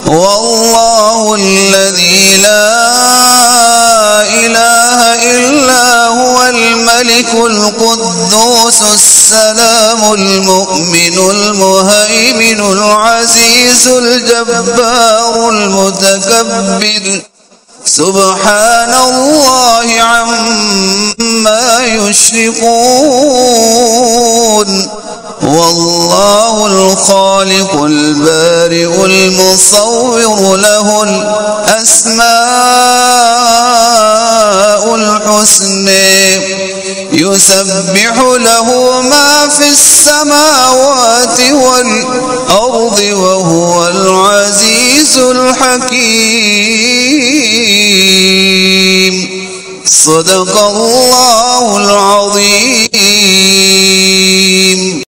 والله الذي لا إله إلا هو الملك القدوس السلام المؤمن المهيمن العزيز الجبار المتكبر سبحان الله عما يشركون والله الخالق البارئ المصور له الأسماء الحسنى يسبح له ما في السماوات والأرض وهو العزيز الحكيم صدق الله العظيم.